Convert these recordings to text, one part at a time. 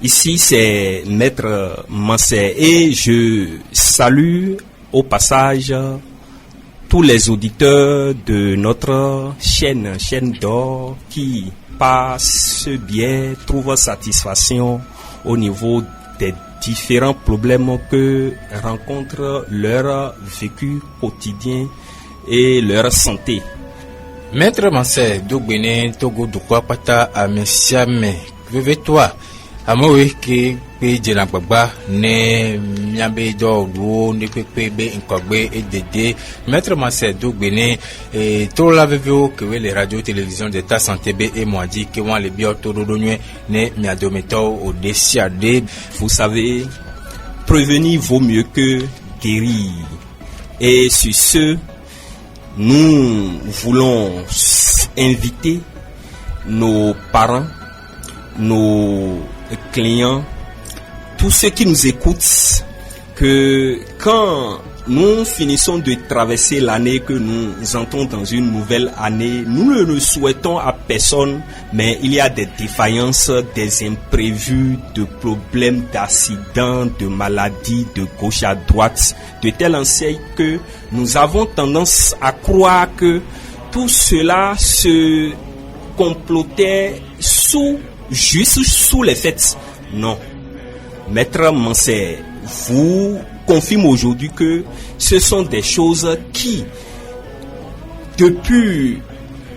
Ici, c'est Maître Mansé et je salue au passage tous les auditeurs de notre chaîne d'or qui, par ce biais, trouvent satisfaction au niveau des différents problèmes que rencontrent leur vécu quotidien et leur santé. Maître Mansé, Dogbene, Togo, Dukwa, Pata, Amesiame, Veve-toi. Amowe ke pe jena gbagba ne miabe do do ne pe be nkogbe edede Maître Mansé Dogbene to la veveo que les radio télévision de ta santé be et moi dit que moi les bio to do ne miadometo au desiade. Vous savez, prévenir vaut mieux que guérir. Et sur ce, nous voulons inviter nos parents, nos clients, tous ceux qui nous écoutent, que quand nous finissons de traverser l'année, que nous entrons dans une nouvelle année, nous ne le souhaitons à personne, mais il y a des défaillances, des imprévus, de problèmes, d'accidents, de maladies, de gauche à droite, de telle enseigne que nous avons tendance à croire que tout cela se complotait juste sous les fêtes. Non. Maître Mansé vous confirme aujourd'hui que ce sont des choses qui, depuis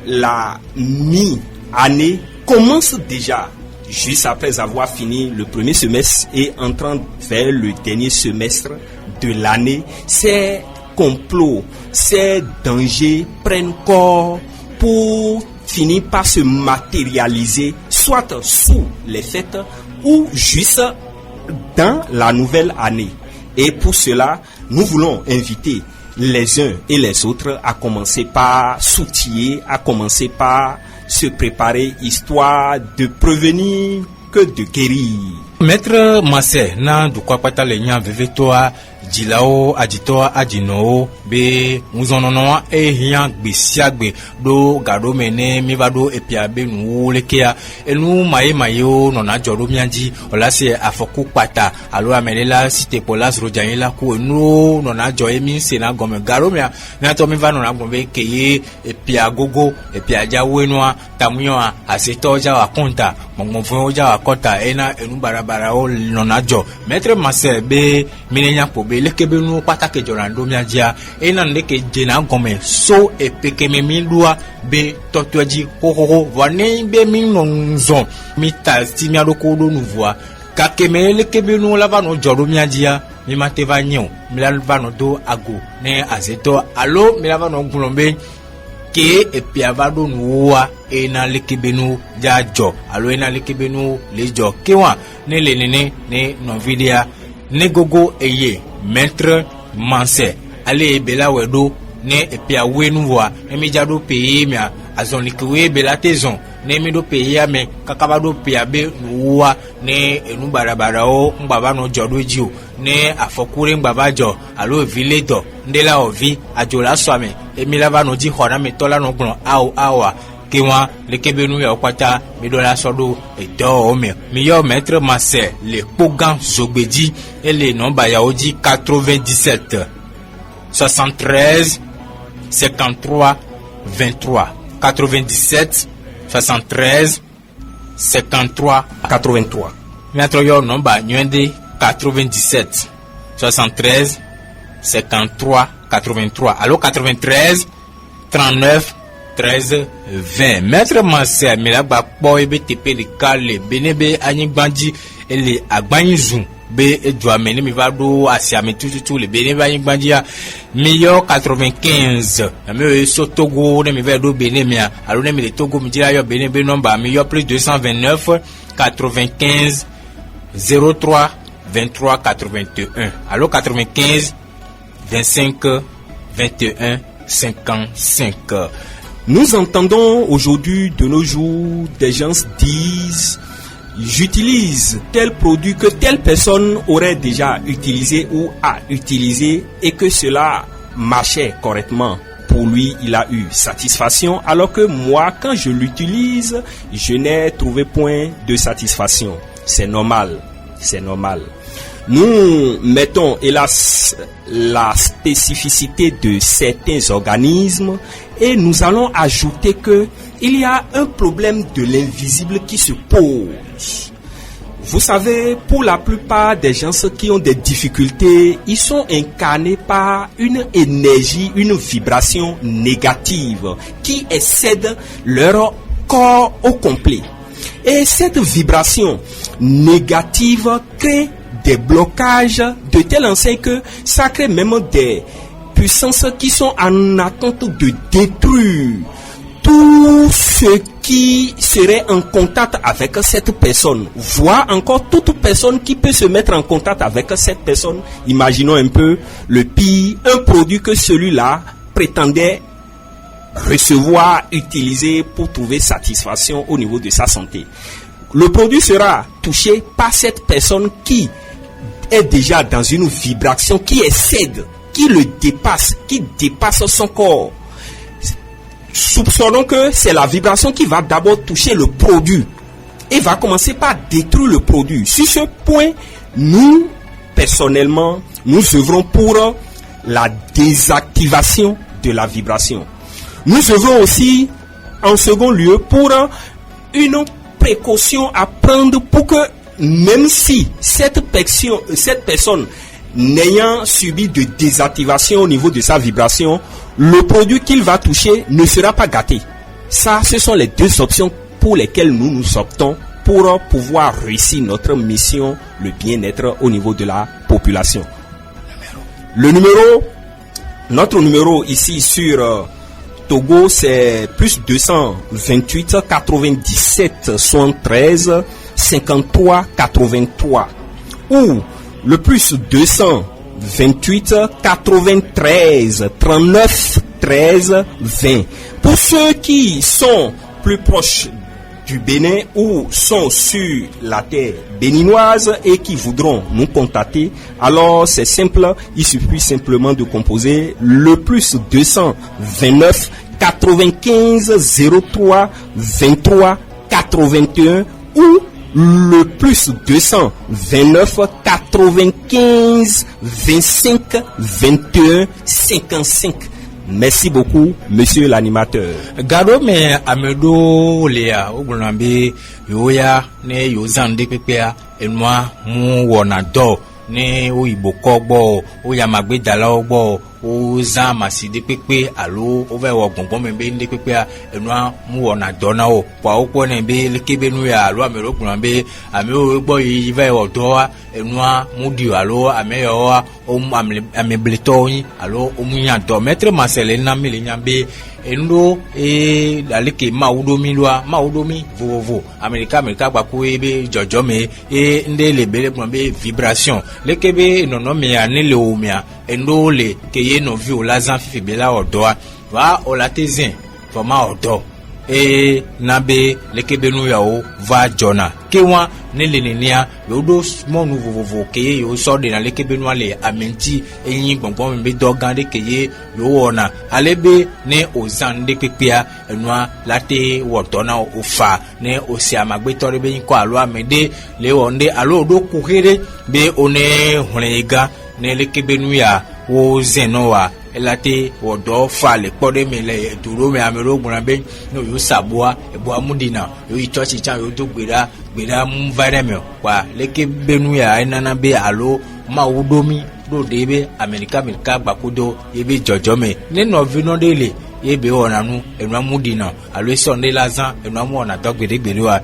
la mi-année, commencent déjà, juste après avoir fini le premier semestre et entrant vers le dernier semestre de l'année. Ces complots, ces dangers prennent corps pour finit par se matérialiser soit sous les fêtes ou juste dans la nouvelle année. Et pour cela, nous voulons inviter les uns et les autres à commencer par s'outiller, à commencer par se préparer, histoire de prévenir que de guérir. Maître Mansé, na du quoi pata le nya veve toa jilao aditoa adino be muzononoa e hian gbesiagbe do gado mene mi vado epia be nu lekea enu mayo nona joro mianji ola se afoku pata alo amelela site polas rojanila ku enu nona joye mi se na gome garo mia na to mi va nona gombe keye epia gogo epia jawenoa tamuyoa aseto jawa konta mongonfo jawa konta ena enu barabara o nona jo Maître Mansé be minenya po be lekebe nu patake jorando miadia ena ndeke jena gome so epekeme milua be totwaji hohoho wane be minonzon mita timia lokodo nouvoa kakeme lekebe nu lava no joro miadia mi mateva nyo mi lava no do ago ne azeto alo mi lava no gulombe ke epiavado nuwa ena lekebenu jajo alo ena lekebenu lejo kewa ne lenene ne novidia ne gogo eye Maître Mansé ale bela wedo ne epia wenuwa emi jado peye mia azon likwe bela tezon ne mi do peye ame kakabado peye be nuwa ne enu barabara o mbaba no jodo jiu ne afokure mbaba jo alo viledo ndela ovi ajola swame emi lava no ji hona me tola no gbon awa kewa lekebenu ya opata mi do la sodo edo ome mi yo Maître Mansé le pogan zogbeji et le nomba ya oji 97 73 53 23 97 73 53 83. Notre yo nomba nyende 97 73 53 83 allo 93 39 13 20. Maître Mansé milagba po ebe tepe le kale benebe anyigbanji ele agbanyizu be edwa meni mi vado asiame tututu le benebe anyigbanji ya meilleur 95 me so Togo ne mi vedo benemia allo ne mi le Togo mi dira yo benebe nomba meilleur plus 229 95 03 23 81 allo 95 25 21 55. Nous entendons aujourd'hui de nos jours des gens disent j'utilise tel produit que telle personne aurait déjà utilisé ou a utilisé et que cela marchait correctement. Pour lui, il a eu satisfaction, alors que moi, quand je l'utilise, je n'ai trouvé point de satisfaction. C'est normal, c'est normal. Nous mettons, hélas, la spécificité de certains organismes et nous allons ajouter que il y a un problème de l'invisible qui se pose. Vous savez, pour la plupart des gens qui ont des difficultés, ils sont incarnés par une énergie, une vibration négative qui excède leur corps au complet. Et cette vibration négative crée des blocages de telle enseigne que ça crée même des puissances qui sont en attente de détruire tout ce qui serait en contact avec cette personne, voire encore toute personne qui peut se mettre en contact avec cette personne. Imaginons un peu le pire, un produit que celui-là prétendait recevoir, utiliser pour trouver satisfaction au niveau de sa santé. Le produit sera touché par cette personne qui est déjà dans une vibration qui excède, qui le dépasse, qui dépasse son corps. Soupçonnons que c'est la vibration qui va d'abord toucher le produit et va commencer par détruire le produit. Sur ce point, nous, personnellement, nous œuvrons pour la désactivation de la vibration. Nous œuvrons aussi, en second lieu, pour une précaution à prendre pour que, même si cette personne n'ayant subi de désactivation au niveau de sa vibration, le produit qu'il va toucher ne sera pas gâté. Ça, ce sont les deux options pour lesquelles nous optons pour pouvoir réussir notre mission, le bien-être au niveau de la population. Notre numéro ici sur Togo, c'est plus 228 97 73 53 83 ou le plus 228 93 39 13 20. Pour ceux qui sont plus proches du Bénin ou sont sur la terre béninoise et qui voudront nous contacter, alors c'est simple, il suffit simplement de composer le plus 229 95 03 23 81 ou le plus 229 95 25 21 55. Merci beaucoup, monsieur l'animateur. Gado me amedo lea ogunambe yoya ne yozande pepea enwa mu wona do ne oyibo kogbo oyamagbe dala ogbo oza maside pepe alo ove wo gbongbon me be nde pepe enwa mu wona do na o pa okwo ne be lekebe nu ya alo amero ogunambe ame o gbo yi ve wo do wa enwa mu di alo ame yo o amebleto yin alo omunya do maître Marcel na mele nyambe endo daleke maudomi vovo america gbaku ebe jojome nde lebele be vibration lekebe nono me anele omia endo le keye no vi o lazan fifi bela odoa va olatezin forma odo nabe lekebe nu ya o va jona kewa nelenia yodo monu vovo keye yo so de na lekebe nu ale amenti eyin gbongbon me dogan de keye yo wona alebe ne ozande pepea enua late wotona ofa ne osiamagbe torebe yin ko alo amede le wonde alo do kuhere be one hunega ne lekebe nu ya wo zenowa elate wodo fa le pode me le duro me amero gbunabe no yo sabua ebo amudina yo church chan yo to gbera mu vareme kwa leke benu ya enana be alo maudomi do debe america gbakudo ebe jojome ne no vino dele ebe onanu enwa mudina alo sonde lazan enwa mu ona to gbere wa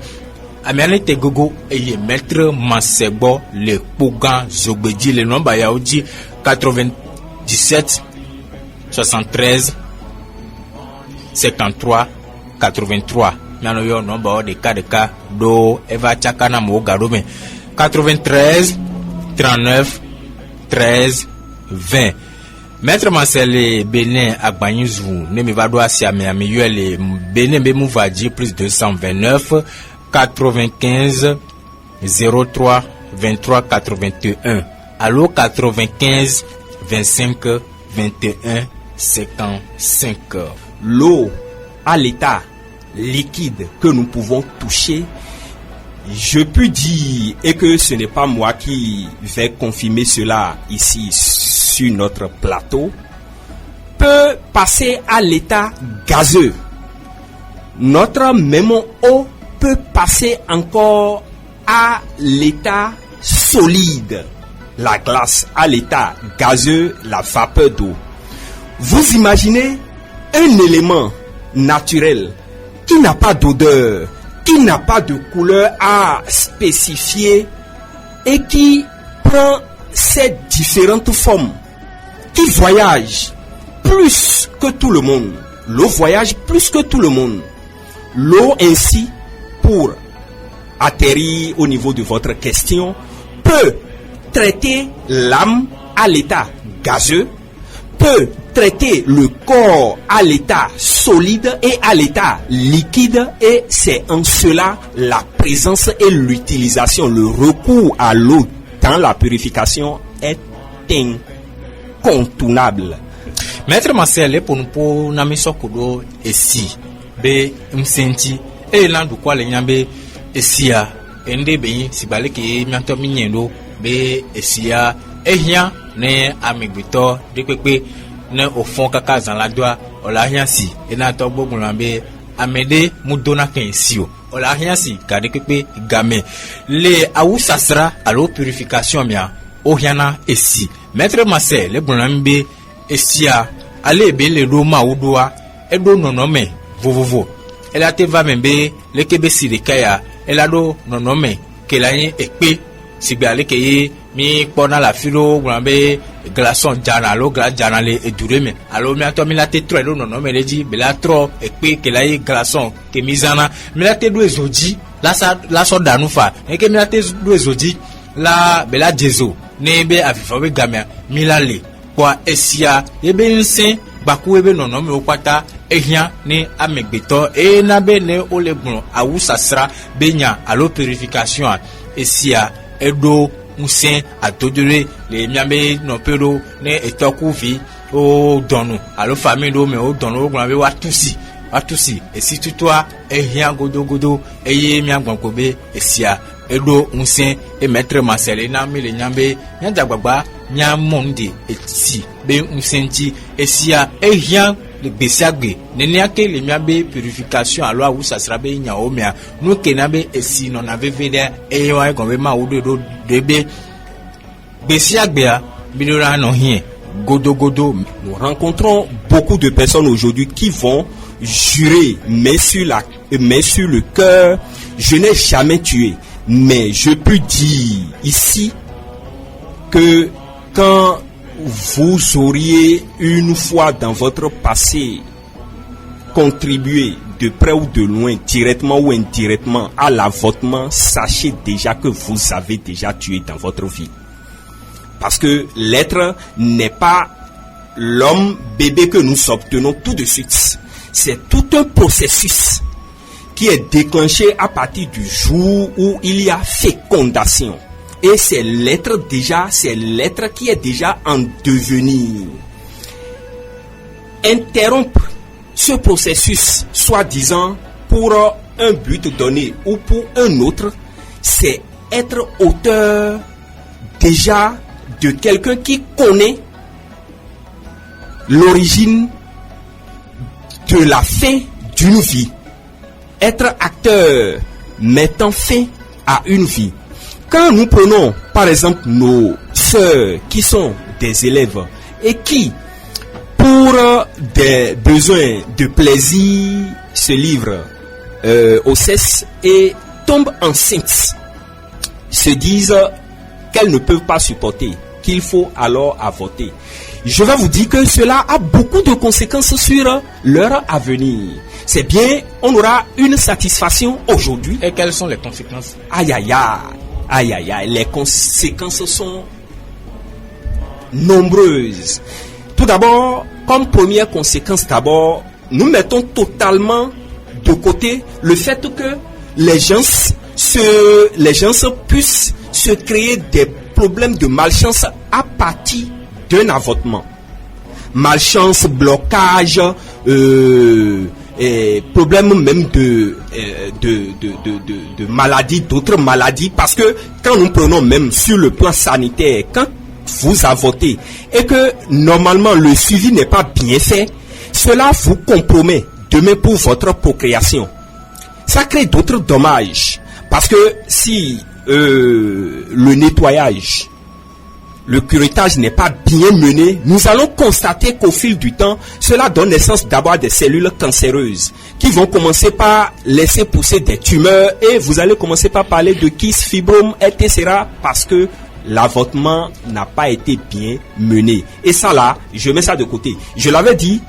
amiane tegogo eye maître Masegbo le Pogan Zogbeji le nomba ya oji 97 73 73 83 nano yo nomba de ka do eva chakana mo garome 93 39 13 20. Maître Marcel Benin Agbanyizu ne me va do asia me amiyele Benin be mouvaji plus 229 95 03 23 81. Allo 95 25 21 55. L'eau à l'état liquide que nous pouvons toucher, je peux dire, et que ce n'est pas moi qui vais confirmer cela ici sur notre plateau, peut passer à l'état gazeux. Notre même eau peut passer encore à l'état solide. La glace à l'état gazeux, la vapeur d'eau. Vous imaginez un élément naturel qui n'a pas d'odeur, qui n'a pas de couleur à spécifier et qui prend ces différentes formes, qui voyage plus que tout le monde. L'eau voyage plus que tout le monde. L'eau ainsi, pour atterrir au niveau de votre question, peut traiter l'âme à l'état gazeux, peut traiter le corps à l'état solide et à l'état liquide, et c'est en cela la présence et l'utilisation, le recours à l'eau dans la purification est incontournable. Maître Marcel, pour nous pour namiso kudo esi be msenti e landu kwa le nyambe esia ende be sibale ke mianto minyendo be esia ehia ne amigbito de pepe ne au fond kaka zan la doa ola hia si ena to gbogun lambe amede mudona kensio ola hia si kade pepe game le awusasra alo purification mia ohiana esi. Maître Marcel le bonambe esia ale be le roma udoa edo nonome vovovo ela te va membe le kebe sirikaya ela do nonome kelayin ekpe sigbe ale keye mi pona la filo grambe glaçon jana lo gla jana le edureme alo mi ato mi la te tro edo nonome leji be la tro ekpe kelayin glaçon ke mizana mi la te do ezoji la so danufa e ke mi la te do ezoji la be la jezo ne be afifa be gamia mi la le kwa esia ebe nsen baku ebe nonome okwata ehia ni amegbeto e na be ne olegbon awusasra benya alo purification esia edo nsen atodore le miabe no pedo ne etokuvi o donu alo famille do me o donu ogun abe watusi esi tutoa ehia godogodo eye miagbon be esia edo nsen e Maître Marcel na mi le nyambe nyajagbagba nyamondi eti be nsenti esia ehia le besiagbe nenia ke le miabe purification alo awusa srabe nya omia no kenabe esi no na vevede ewa ko be ma wodo do debe besiagbe a bilora no hie godogodo. Nous rencontrons beaucoup de personnes aujourd'hui qui vont jurer main sur le cœur, je n'ai jamais tué. Mais je peux dire ici que quand vous auriez une fois dans votre passé contribué de près ou de loin, directement ou indirectement à l'avortement, sachez déjà que vous avez déjà tué dans votre vie. Parce que l'être n'est pas l'homme bébé que nous obtenons tout de suite. C'est tout un processus qui est déclenché à partir du jour où il y a fécondation. Et c'est l'être qui est déjà en devenir. Interrompre ce processus, soi-disant, pour un but donné ou pour un autre, c'est être auteur déjà de quelqu'un qui connaît l'origine de la fin d'une vie. Être acteur mettant fin à une vie. Quand nous prenons par exemple nos sœurs qui sont des élèves et qui, pour des besoins de plaisir, se livrent au sexe et tombent enceintes, se disent qu'elles ne peuvent pas supporter, qu'il faut alors avorter. Je vais vous dire que cela a beaucoup de conséquences sur leur avenir. C'est bien, on aura une satisfaction aujourd'hui. Et quelles sont les conséquences? Aïe aïe aïe, les conséquences sont nombreuses. Tout d'abord, comme première conséquence, nous mettons totalement de côté le fait que les gens les gens puissent se créer des problèmes de malchance à partir d'un avortement. Malchance, blocage, problème même de maladies, d'autres maladies, parce que quand nous prenons même sur le plan sanitaire, quand vous avortez et que normalement le suivi n'est pas bien fait, cela vous compromet demain pour votre procréation. Ça crée d'autres dommages, parce que si le nettoyage, le curettage n'est pas bien mené, nous allons constater qu'au fil du temps, cela donne naissance d'abord à des cellules cancéreuses qui vont commencer par laisser pousser des tumeurs et vous allez commencer par parler de kyste, fibrome, etc. parce que l'avortement n'a pas été bien mené. Et ça là, je mets ça de côté. Je l'avais dit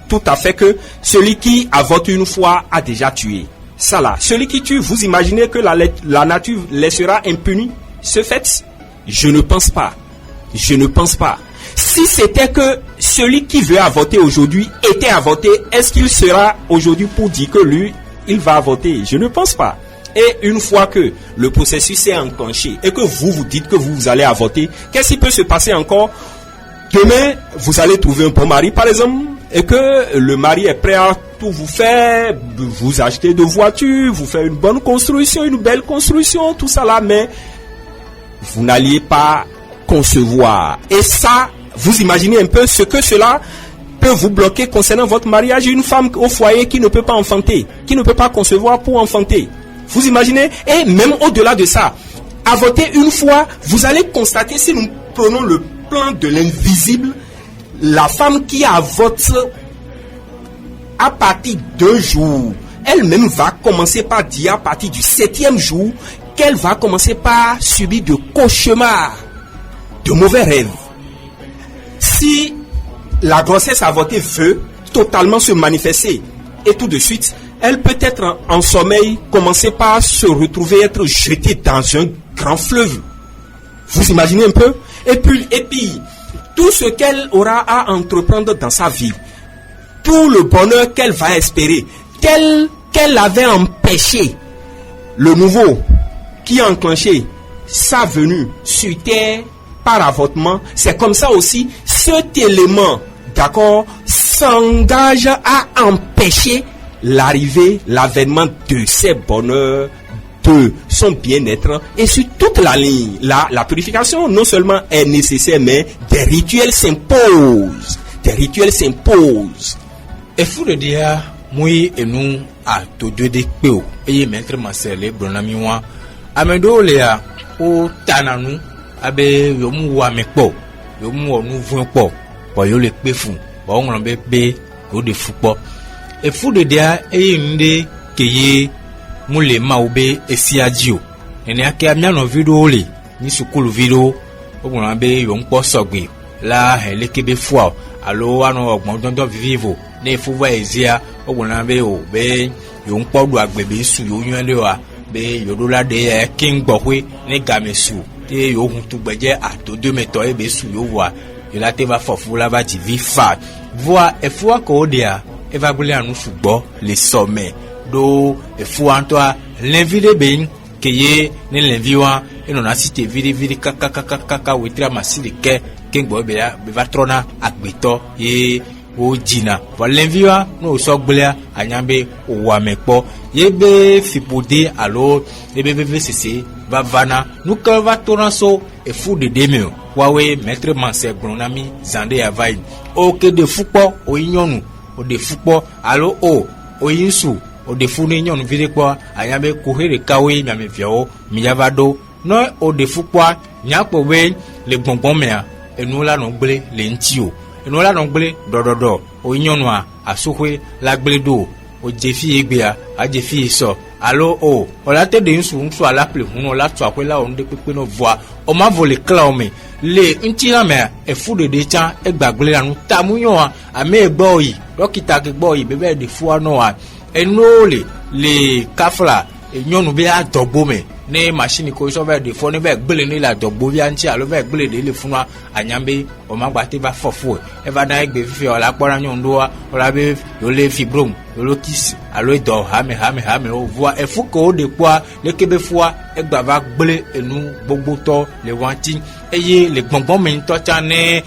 tout à fait que celui qui avorte une fois a déjà tué. Ça là, celui qui tue, vous imaginez que la nature laissera impuni ce fait? Je ne pense pas. Je ne pense pas. Si c'était que celui qui veut avorter aujourd'hui était avorté, est-ce qu'il sera aujourd'hui pour dire que lui, il va avorter? Je ne pense pas. Et une fois que le processus est enclenché et que vous dites que vous allez avorter, qu'est-ce qui peut se passer encore? Demain, vous allez trouver un bon mari, par exemple, et que le mari est prêt à tout vous faire, vous acheter de voitures, vous faire une bonne construction, une belle construction, tout ça là, mais vous n'alliez pas concevoir. Et ça, vous imaginez un peu ce que cela peut vous bloquer concernant votre mariage. Une femme au foyer qui ne peut pas enfanter, qui ne peut pas concevoir pour enfanter. Vous imaginez? Et même au-delà de ça, avorter une fois, vous allez constater, si nous prenons le plan de l'invisible, la femme qui avorte à partir d'un jour, elle-même va commencer par dire à partir du 7e jour qu'elle va commencer par subir de cauchemars, de mauvais rêves. Si la grossesse avortée veut totalement se manifester et tout de suite, elle peut être en sommeil, commencer par se retrouver être jetée dans un grand fleuve. Vous imaginez un peu? Et puis, tout ce qu'elle aura à entreprendre dans sa vie, tout le bonheur qu'elle va espérer, qu'elle avait empêché, le nouveau qui a enclenché sa venue sur terre par avortement, c'est comme ça aussi, cet élément, d'accord, s'engage à empêcher l'avènement de ses bonheurs, de son bien-être, et sur toute la ligne. La purification non seulement est nécessaire, mais des rituels s'imposent. Des rituels s'imposent. Et fou de dire, moi et nous, à tout deux des péos, et maître Marcel, Bronamiwa, Amedo Léa, au Tananou, abe yomu wa mekpo, yomu wa nou vun po, po yo le pe fou, po on l'en be yo de fou po. Et fou de dia, et nde keye moule maube esi adio. Ene ake amia no video le, ni sukulu video, on l'en be yon po sogwe. La hele kebe fwa, alo ano ogbon dondo vivo, ne fou wa ezia, on l'en be o be yon po do agbebe su yo yende wa. Be yodola de king bohwe ne gamesu te yo huntu gbeje ato de meto e be su yo wa yo la te va fofu la va ti vi fa voa e fua ko dia e va gule anu sugbo le sommet do e fua antoa l'invite ben keye ne l'inviwa e non asite vidi kaka wetra masile ke king boy be va trona agbeto e o jina pour l'inviwa no so gblea anyambe o wa mepo yebe fipode alors yebe vcc va vana nous quand va toranso et fou de demio wawe maître Marcel Bronami zande avai o ke de fupo o inyonu o de fupo alors o yinsu o de fou ni nyonu vide kwa anyambe kohere kawe miame viao miyavado no o de fupo nyapo we le bonbon mea et nous la non gble le ntio nous la non gble dododo o inyonwa asokwe la gble do o jefi egbea a jefi so allo o la te de nsu ala ple hunu la to akwela o nde pepe no voa o ma vole claume le ntira me e fu de cha e gbagbele anu tamuyon a me gboyi dokita ke gboyi bebe de fu ano a enole le kafla e nyonu be a dogbo me ne machine ko so be de fo ne be gbele ni la dogbo bi anti alo be gbele de le funwa anyambe o ma gba te ba fofo e va na egbe fifi o la pora nyon do o la be yo le fibrome olokisi alo edo hame o voa efuko de kwa le kebe fois egbava gble enu gbogbo to le wanti eye le gbongbon me to cha ne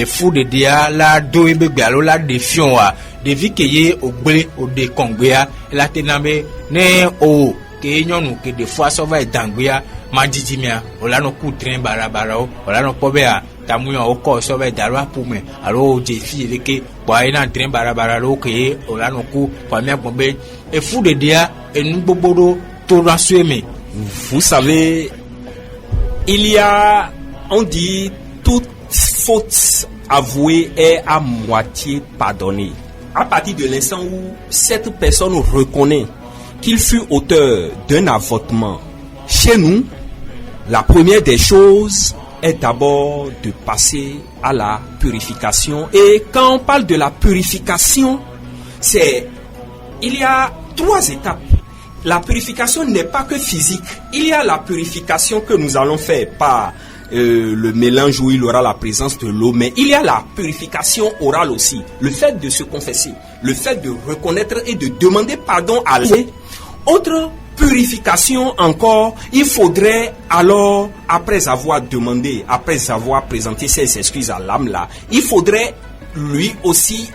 fu de dia la do ebegbe alo la de fion wa de vi keye ogble ode kongbea la tenabe ne o ke nyonu ke de fois so va edangbea majijimia olano ku train barabara o olano pobea tamuya oko so va darwa pume alo je fi leke boy na train barabara lo ke olano ku pamia bombe e fu de dia enu gbogbo to rasueme. Vous savez, il y a, on dit, toute faute avouée est à moitié pardonnée. À partir de l'instant où cette personne reconnaît qu'il fut auteur d'un avortement, chez nous, la première des choses est d'abord de passer à la purification. Et quand on parle de la purification, il y a 3 étapes. La purification n'est pas que physique. Il y a la purification que nous allons faire par le mélange où il y aura la présence de l'eau, mais il y a la purification orale aussi. Le fait de se confesser, le fait de reconnaître et de demander pardon à Allah. Autre purification encore, il faudrait alors, après avoir demandé, après avoir présenté ses excuses à l'âme là, il faudrait lui aussi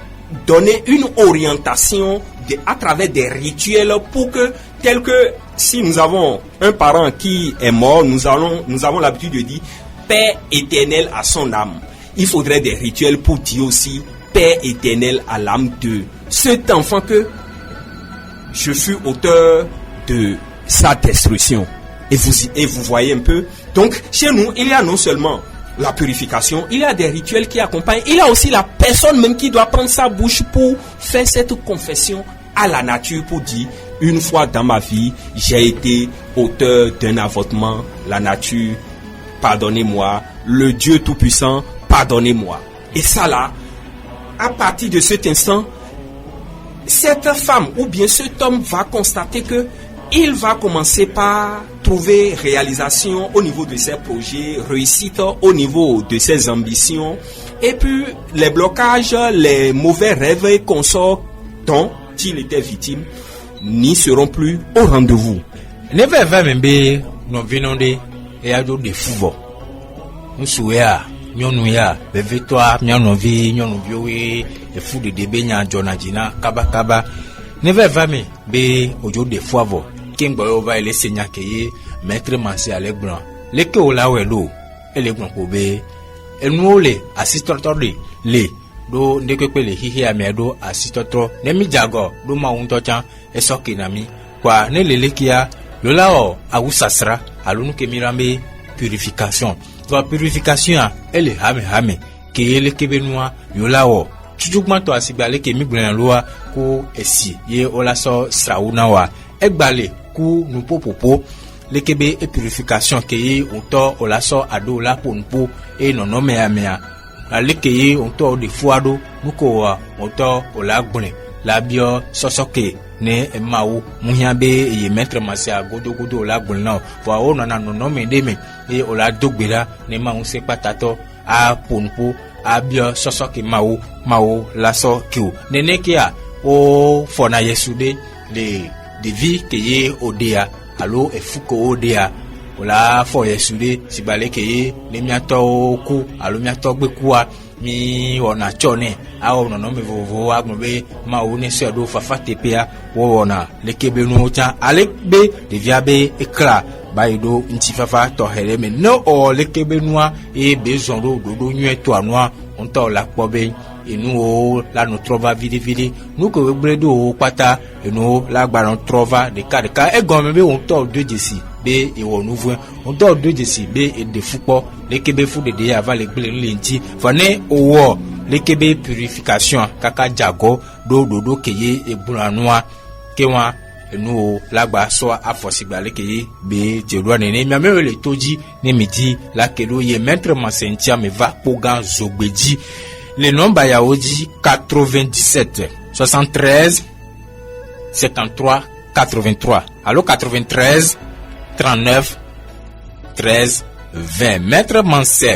donner une orientation à travers des rituels pour que, tel que si nous avons un parent qui est mort, nous avons l'habitude de dire Père éternel à son âme. Il faudrait des rituels pour dire aussi Père éternel à l'âme de cet enfant que je fus auteur de sa destruction. Et vous voyez un peu. Donc chez nous, il y a non seulement la purification, il y a des rituels qui accompagnent. Il y a aussi la personne même qui doit prendre sa bouche pour faire cette confession à la nature, pour dire une fois dans ma vie, j'ai été auteur d'un avortement. La nature, pardonnez-moi. Le Dieu Tout-Puissant, pardonnez-moi. Et ça là, à partir de cet instant, cette femme ou bien cet homme va constater que il va commencer par trouver réalisation au niveau de ses projets, réussite au niveau de ses ambitions, et puis les blocages, les mauvais rêves et consorts dont il était victime n'y seront plus au rendez-vous. Ne va membe no vinonde e ado de fuvo. Nsuya nyonu ya bevetwa nyanovi we e fu de debenya jonajina kaba ne va me be ojo de fuavo. Kengbo over le senya keye maître Mansi Alegbran leke ola welo elegbran ko be enu ole assistant le do ndekwepe le hihi amedo assistant ne mi jago do ma unto chan esoke na mi kwa ne lelekia lola o awusasra alunu ke mirambe purification to purification ele hame ke ele kebenua yola o tujugman to asigbale ke mi gbran loa ko esi ye ola so srauna wa egbale ku nu popopo lekebe e purification ke onto olaso ado la ponpo e nono mea la lekeye onto de fuado nuko onto olagbun la bio sosoke ne emawo muhiabe ye maître Mansi godo olagbun na fo o nana nono me de me e ola dogbera ne ma un se patato a ponpo a bio sosoke mawo laso kiu nenekia o fona yesude le de vie que ye odea alo efuko odea ola fo yesude sibale ke ye le miato ku alo miato gbekua mi ona chone a ona no me vovo agbe ma oni se do fafate pia wo ona lekebe no cha alebe de viabe ekra baido ntifafa to hele me no o lekebe noa e besoin do nyu to anoa onto la pobe et nous là nous trova vidi nous que bredo pata et nous là baron trova de cas et gomme be on to de desi be e won nouveau on to de desi be et de foupo les kebe fou de avant les ble lenti fane o les kebe purification kaka jago do keye e bulanoa kewa et nous là ba so afosigba le keye be jeroa nene mi amere le toji ne midi la kedo ye maître Mansentia me va pogan zogbeji. Le nombre yaoji 97 73 73 83. Allo 93 39 13 20. Maître Mansi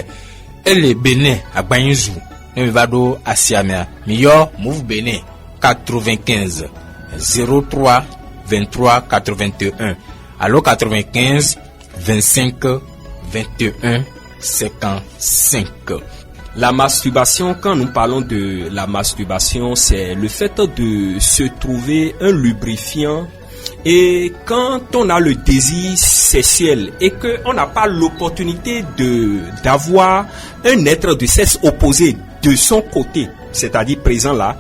et le Bénin à Banyuzu. Ne me va do Asiamia. Meilleur move Bénin 95 03 23 81. Alors 95 25 21 55. La masturbation, quand nous parlons de la masturbation, c'est le fait de se trouver un lubrifiant. Et quand on a le désir sexuel et qu'on n'a pas l'opportunité d'avoir un être de sexe opposé de son côté, c'est-à-dire présent là,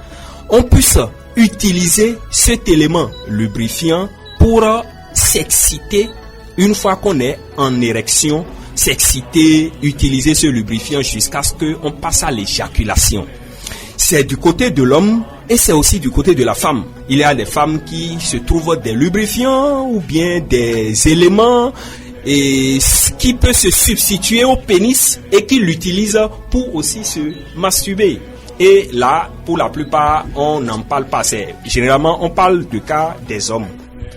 on puisse utiliser cet élément lubrifiant pour s'exciter une fois qu'on est en érection, s'exciter, utiliser ce lubrifiant jusqu'à ce qu'on passe à l'éjaculation. C'est du côté de l'homme et c'est aussi du côté de la femme. Il y a des femmes qui se trouvent des lubrifiants ou bien des éléments et qui peut se substituer au pénis et qui l'utilisent pour aussi se masturber. Et là, pour la plupart, on n'en parle pas. Généralement, on parle du cas des hommes,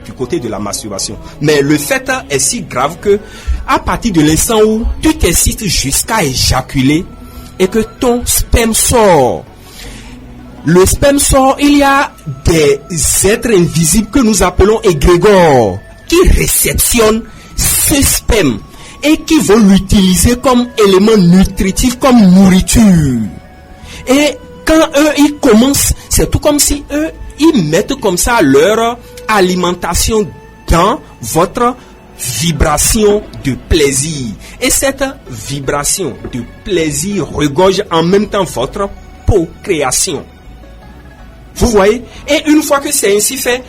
du côté de la masturbation. Mais le fait est si grave que, à partir de l'instant où tu t'excites jusqu'à éjaculer et que ton sperme sort, le sperme sort, il y a des êtres invisibles que nous appelons égrégores qui réceptionnent ce sperme et qui vont l'utiliser comme élément nutritif, comme nourriture. Et quand eux, ils commencent, c'est tout comme si eux, ils mettent comme ça leur alimentation dans votre vibration de plaisir. Et cette vibration de plaisir regorge en même temps votre procréation. Vous voyez? Et une fois que c'est ainsi fait,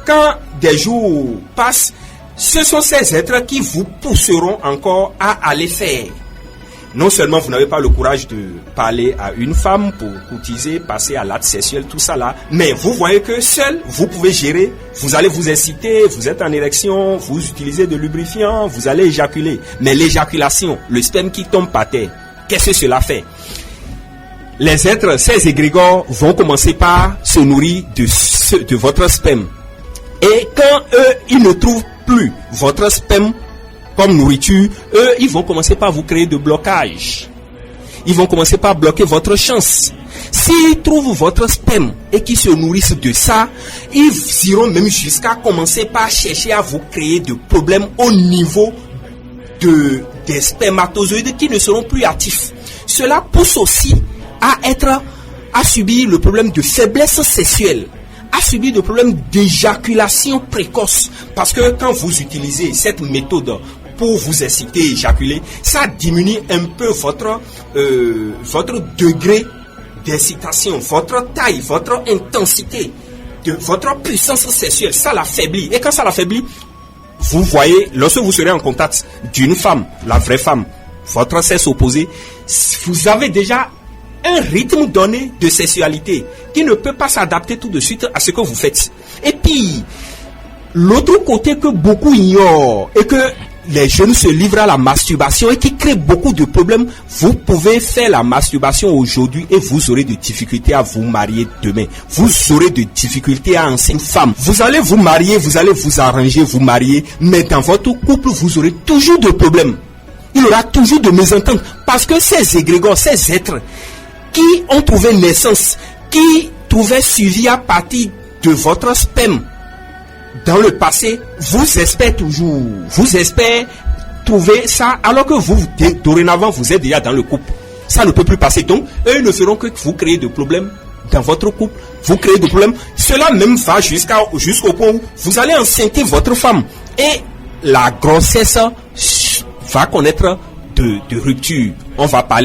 quand des jours passent, ce sont ces êtres qui vous pousseront encore à aller faire. Non seulement vous n'avez pas le courage de parler à une femme pour courtiser, passer à l'acte sexuel, tout ça là, mais vous voyez que seul, vous pouvez gérer, vous allez vous exciter, vous êtes en érection, vous utilisez de lubrifiant, vous allez éjaculer. Mais l'éjaculation, le sperme qui tombe par terre, qu'est-ce que cela fait? Les êtres, ces égrégores, vont commencer par se nourrir de votre sperme. Et quand eux, ils ne trouvent plus votre sperme comme nourriture, eux, ils vont commencer par vous créer de blocages. Ils vont commencer par bloquer votre chance. S'ils trouvent votre sperme et qu'ils se nourrissent de ça, ils iront même jusqu'à commencer par chercher à vous créer de problèmes au niveau des spermatozoïdes qui ne seront plus actifs. Cela pousse aussi à subir le problème de faiblesse sexuelle, à subir le problème d'éjaculation précoce. Parce que quand vous utilisez cette méthode pour vous exciter, éjaculer, ça diminue un peu votre degré d'excitation, votre taille, votre intensité, votre puissance sexuelle. Ça l'affaiblit. Et quand ça l'affaiblit, vous voyez, lorsque vous serez en contact d'une femme, la vraie femme, votre sexe opposé, vous avez déjà un rythme donné de sexualité qui ne peut pas s'adapter tout de suite à ce que vous faites. Et puis, l'autre côté que beaucoup ignorent et que les jeunes se livrent à la masturbation et qui crée beaucoup de problèmes, vous pouvez faire la masturbation aujourd'hui et vous aurez des difficultés à vous marier demain. Vous aurez des difficultés à enceinte femme. Vous allez vous marier, vous allez vous arranger, vous marier, mais dans votre couple, vous aurez toujours des problèmes. Il y aura toujours de mésententes parce que ces égrégores, ces êtres qui ont trouvé naissance, qui trouvaient suivi à partir de votre sperme dans le passé, vous espèrent toujours, vous espèrent trouver ça, alors que vous, dorénavant, vous êtes déjà dans le couple. Ça ne peut plus passer. Donc, eux ne feront que vous créer de problèmes dans votre couple, vous créez de problèmes. Cela même va jusqu'au point où vous allez enceinter votre femme. Et la grossesse va connaître de rupture. On va parler